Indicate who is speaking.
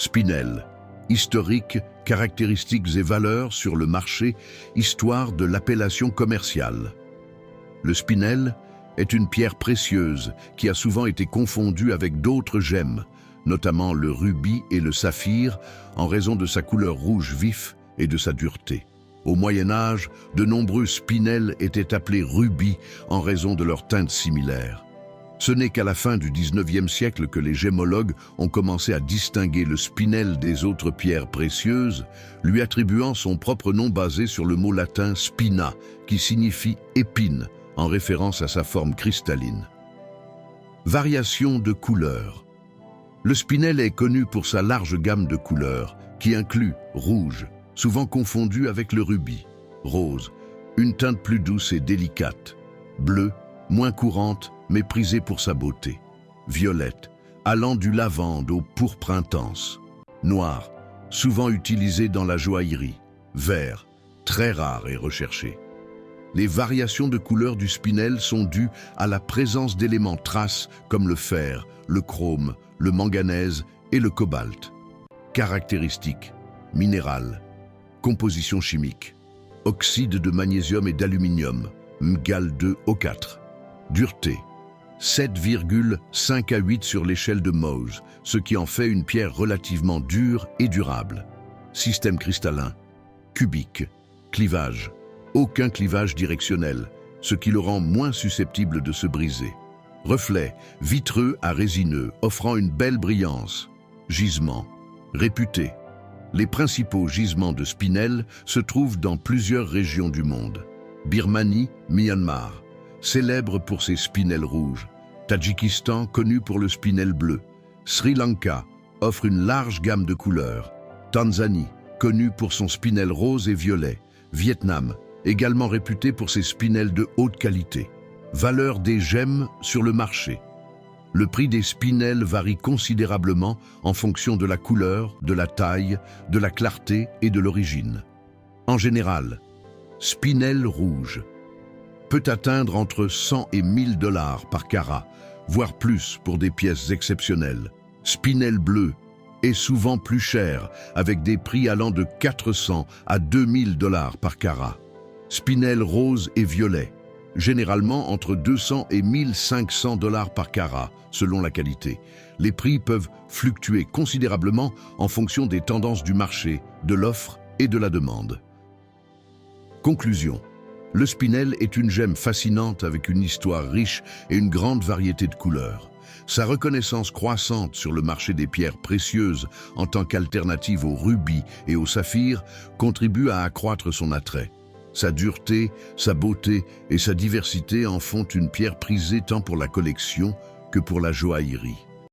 Speaker 1: Spinel. Historique, caractéristiques et valeurs sur le marché, histoire de l'appellation commerciale. Le spinel est une pierre précieuse qui a souvent été confondue avec d'autres gemmes, notamment le rubis et le saphir, en raison de sa couleur rouge vif et de sa dureté. Au Moyen Âge, de nombreux spinels étaient appelés rubis en raison de leur teinte similaire. Ce n'est qu'à la fin du XIXe siècle que les gémologues ont commencé à distinguer le spinel des autres pierres précieuses, lui attribuant son propre nom basé sur le mot latin spina, qui signifie épine, en référence à sa forme cristalline. Variation de couleurs. Le spinel est connu pour sa large gamme de couleurs, qui inclut rouge, souvent confondu avec le rubis, rose, une teinte plus douce et délicate, bleu, moins courante, mais prisée pour sa beauté, violette, allant du lavande au pourpre intense, noir, souvent utilisé dans la joaillerie, vert, très rare et recherché. Les variations de couleur du spinel sont dues à la présence d'éléments traces comme le fer, le chrome, le manganèse et le cobalt. Caractéristiques: minéral, composition chimique, oxyde de magnésium et d'aluminium, Mgal2O4. Dureté: 7,5 à 8 sur l'échelle de Mohs, ce qui en fait une pierre relativement dure et durable. Système cristallin, cubique, clivage, aucun clivage directionnel, ce qui le rend moins susceptible de se briser. Reflet, vitreux à résineux, offrant une belle brillance. Gisement, réputé. Les principaux gisements de spinel se trouvent dans plusieurs régions du monde. Birmanie, Myanmar, célèbre pour ses spinels rouges. Tadjikistan, connu pour le spinel bleu. Sri Lanka offre une large gamme de couleurs. Tanzanie, connu pour son spinel rose et violet. Vietnam, également réputé pour ses spinels de haute qualité. Valeur des gemmes sur le marché. Le prix des spinels varie considérablement en fonction de la couleur, de la taille, de la clarté et de l'origine. En général, spinel rouge peut atteindre entre 100 et 1000 $ par carat, voire plus pour des pièces exceptionnelles. Spinel bleu est souvent plus cher, avec des prix allant de 400 à 2000 $ par carat. Spinel rose et violet, généralement entre 200 et 1500 $ par carat, selon la qualité. Les prix peuvent fluctuer considérablement en fonction des tendances du marché, de l'offre et de la demande. Conclusion. Le spinel est une gemme fascinante avec une histoire riche et une grande variété de couleurs. Sa reconnaissance croissante sur le marché des pierres précieuses en tant qu'alternative aux rubis et aux saphirs contribue à accroître son attrait. Sa dureté, sa beauté et sa diversité en font une pierre prisée tant pour la collection que pour la joaillerie.